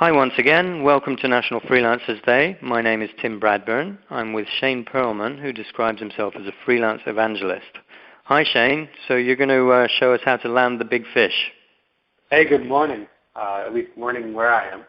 Hi once again, welcome to National Freelancers Day. My name is Tim Bradburn. I'm with Shane Pearlman, who describes himself as a freelance evangelist. Hi Shane, so you're going to show us how to land the big fish. Hey, good morning, at least morning where I am.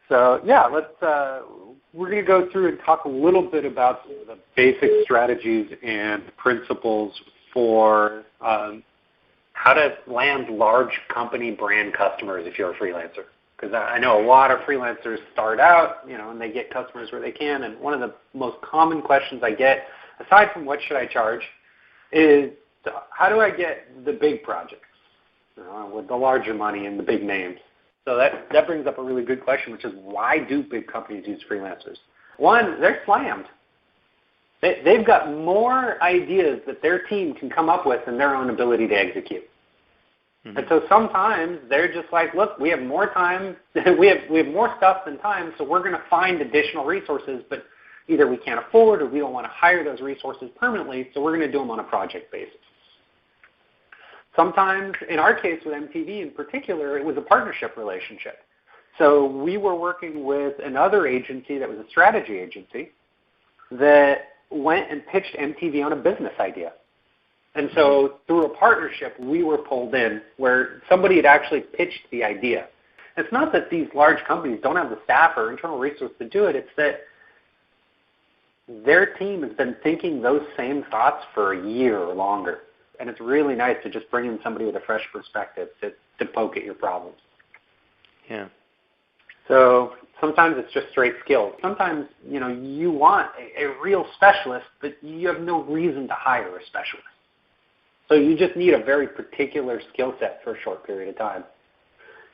So yeah, we're going to go through and talk a little bit about the basic strategies and principles for how to land large company brand customers if you're a freelancer. Because I know a lot of freelancers start out, and they get customers where they can. And one of the most common questions I get, aside from what should I charge, is how do I get the big projects, with the larger money and the big names? So that brings up a really good question, which is why do big companies use freelancers? One, they're slammed. They've got more ideas that their team can come up with than their own ability to execute. Mm-hmm. And so sometimes they're just like, look, we have more time, we have more stuff than time, so we're going to find additional resources, but either we can't afford or we don't want to hire those resources permanently, so we're going to do them on a project basis. Sometimes, in our case with MTV in particular, it was a partnership relationship. So we were working with another agency that was a strategy agency that went and pitched MTV on a business idea. And so through a partnership, we were pulled in where somebody had actually pitched the idea. It's not that these large companies don't have the staff or internal resources to do it. It's that their team has been thinking those same thoughts for a year or longer. And it's really nice to just bring in somebody with a fresh perspective to poke at your problems. Yeah. So sometimes it's just straight skills. Sometimes, you want a real specialist, but you have no reason to hire a specialist. So you just need a very particular skill set for a short period of time.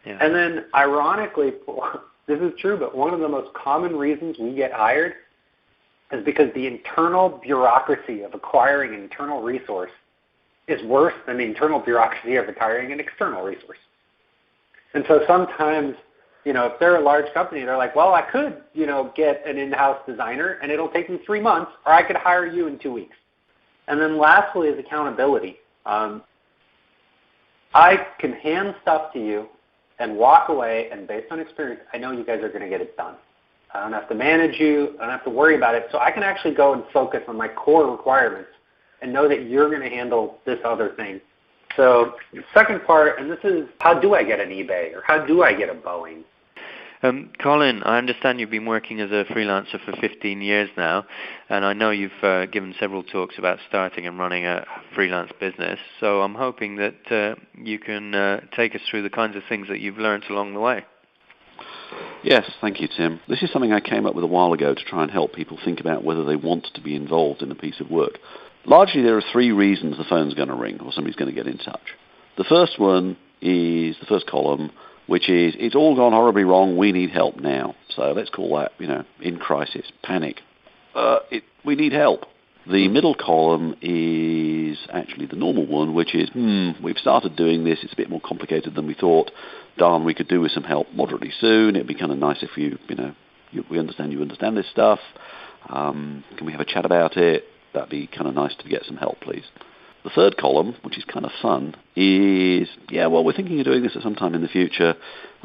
Yeah. And then, ironically, this is true, but one of the most common reasons we get hired is because the internal bureaucracy of acquiring an internal resource is worse than the internal bureaucracy of acquiring an external resource. And so sometimes, if they're a large company, they're like, well, I could, get an in-house designer, and it'll take me 3 months, or I could hire you in 2 weeks. And then lastly is accountability. I can hand stuff to you and walk away, and based on experience, I know you guys are going to get it done. I don't have to manage you. I don't have to worry about it. So I can actually go and focus on my core requirements and know that you're going to handle this other thing. So the second part, and this is how do I get an eBay or how do I get a Boeing? Colin, I understand you've been working as a freelancer for 15 years now, and I know you've given several talks about starting and running a freelance business, so I'm hoping that you can take us through the kinds of things that you've learned along the way. Yes, thank you, Tim. This is something I came up with a while ago to try and help people think about whether they want to be involved in a piece of work. Largely, there are 3 reasons the phone's going to ring or somebody's going to get in touch. The first one is the first column, which is, it's all gone horribly wrong, we need help now. So let's call that, in crisis, panic. We need help. The middle column is actually the normal one, which is, we've started doing this, it's a bit more complicated than we thought. Darn, we could do with some help moderately soon. It'd be kind of nice if we understand you understand this stuff. Can we have a chat about it? That'd be kind of nice to get some help, please. The third column, which is kind of fun, is, we're thinking of doing this at some time in the future.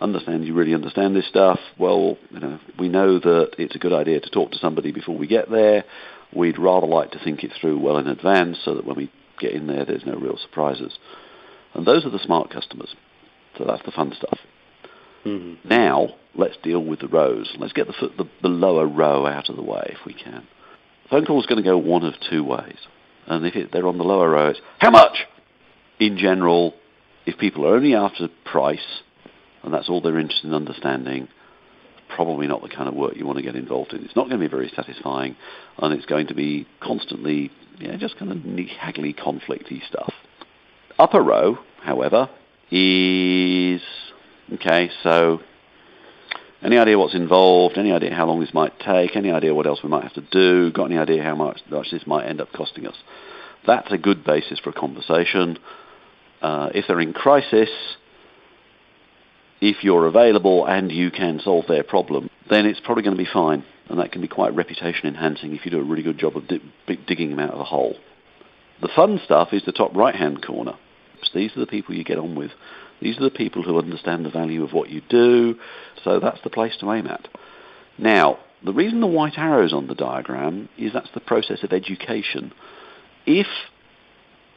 Understand you really understand this stuff. Well, we know that it's a good idea to talk to somebody before we get there. We'd rather like to think it through well in advance so that when we get in there, there's no real surprises. And those are the smart customers. So that's the fun stuff. Mm-hmm. Now, let's deal with the rows. Let's get the lower row out of the way if we can. The phone call is going to go one of 2 ways. And if they're on the lower row, it's, how much? In general, if people are only after price, and that's all they're interested in understanding, probably not the kind of work you want to get involved in. It's not going to be very satisfying, and it's going to be constantly, just kind of haggly, conflicty stuff. Upper row, however, is, so any idea what's involved, any idea how long this might take, any idea what else we might have to do, got any idea how much this might end up costing us? That's a good basis for a conversation. If they're in crisis, if you're available and you can solve their problem, then it's probably going to be fine. And that can be quite reputation enhancing if you do a really good job of digging them out of a hole. The fun stuff is the top right-hand corner. These are the people you get on with These are the people who understand the value of what you do, so that's the place to aim at. Now, the reason the white arrow's on the diagram is that's the process of education. If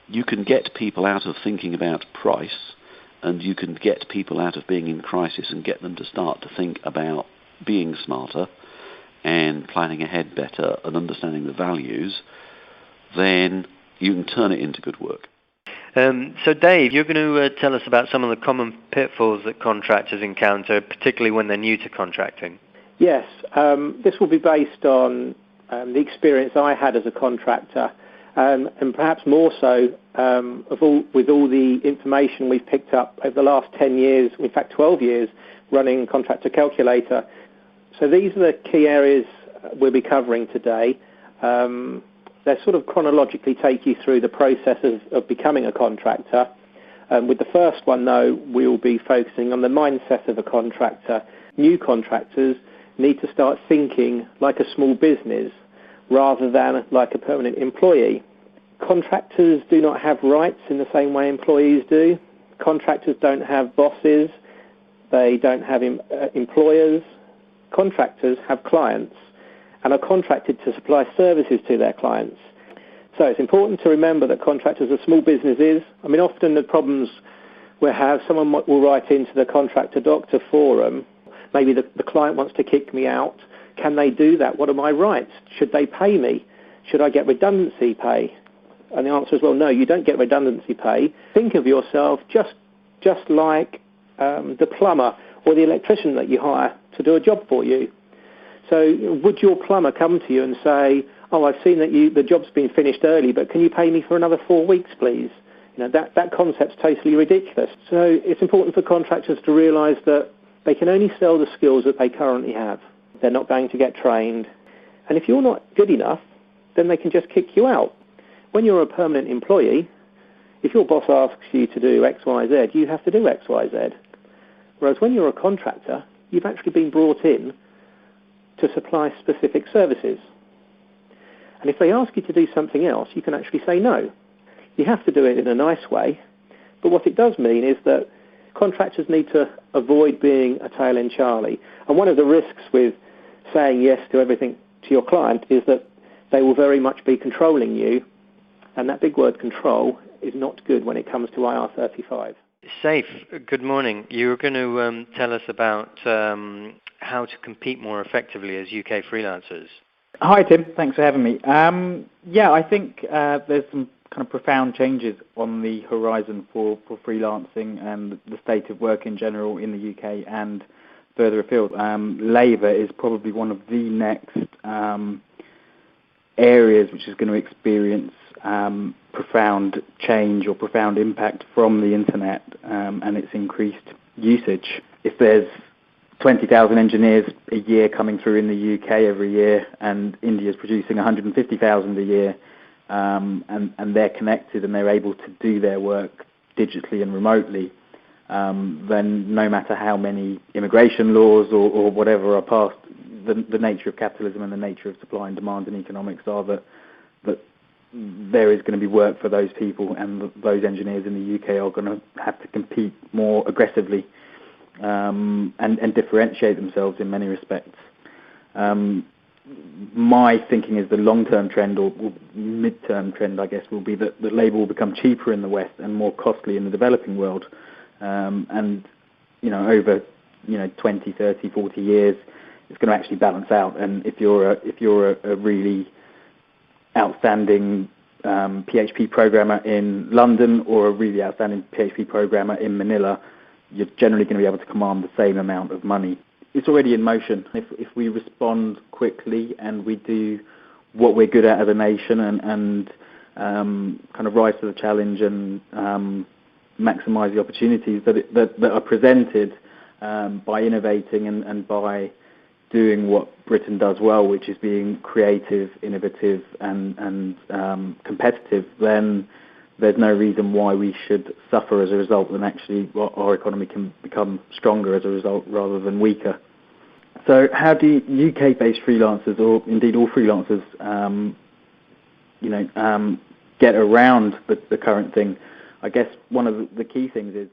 you can get people out of thinking about price, and you can get people out of being in crisis and get them to start to think about being smarter and planning ahead better and understanding the values, then you can turn it into good work. So Dave, you're going to tell us about some of the common pitfalls that contractors encounter, particularly when they're new to contracting. Yes, this will be based on the experience I had as a contractor, and perhaps more so with all the information we've picked up over the last 10 years, in fact 12 years, running Contractor Calculator. So these are the key areas we'll be covering today. They sort of chronologically take you through the process of becoming a contractor. With the first one, though, we'll be focusing on the mindset of a contractor. New contractors need to start thinking like a small business rather than like a permanent employee. Contractors do not have rights in the same way employees do. Contractors don't have bosses. They don't have employers. Contractors have clients and are contracted to supply services to their clients. So it's important to remember that contractors are small businesses. I mean, often the problems we have, someone will write into the Contractor Doctor forum, maybe the client wants to kick me out. Can they do that? What are my rights? Should they pay me? Should I get redundancy pay? And the answer is, well, no, you don't get redundancy pay. Think of yourself just like the plumber or the electrician that you hire to do a job for you. So would your plumber come to you and say, oh, I've seen that the job's been finished early, but can you pay me for another 4 weeks, please? You know, that concept's totally ridiculous. So it's important for contractors to realise that they can only sell the skills that they currently have. They're not going to get trained. And if you're not good enough, then they can just kick you out. When you're a permanent employee, if your boss asks you to do X, Y, Z, you have to do X, Y, Z. Whereas when you're a contractor, you've actually been brought in to supply specific services. And if they ask you to do something else, you can actually say no. You have to do it in a nice way, but what it does mean is that contractors need to avoid being a tail-end Charlie. And one of the risks with saying yes to everything to your client is that they will very much be controlling you, and that big word control is not good when it comes to IR35. Saif, good morning. You were going to tell us about how to compete more effectively as UK freelancers. Hi, Tim. Thanks for having me. I think there's some kind of profound changes on the horizon for freelancing and the state of work in general in the UK and further afield. Labour is probably one of the next areas which is going to experience profound change or profound impact from the internet and its increased usage. If there's 20,000 engineers a year coming through in the UK every year, and India's producing 150,000 a year, and they're connected and they're able to do their work digitally and remotely, then no matter how many immigration laws or whatever are passed, the nature of capitalism and the nature of supply and demand in economics are that there is going to be work for those people, and those engineers in the UK are going to have to compete more aggressively and differentiate themselves in many respects. My thinking is the long-term trend or mid-term trend, I guess, will be that labour will become cheaper in the West and more costly in the developing world. And, over, 20, 30, 40 years, it's going to actually balance out. And if you're a really outstanding PHP programmer in London or a really outstanding PHP programmer in Manila, you're generally going to be able to command the same amount of money. It's already in motion. If we respond quickly and we do what we're good at as a nation and kind of rise to the challenge and maximise the opportunities that are presented by innovating and by doing what Britain does well, which is being creative, innovative and competitive, then there's no reason why we should suffer as a result, and actually our economy can become stronger as a result rather than weaker. So how do UK-based freelancers, or indeed all freelancers, get around the current thing? I guess one of the key things is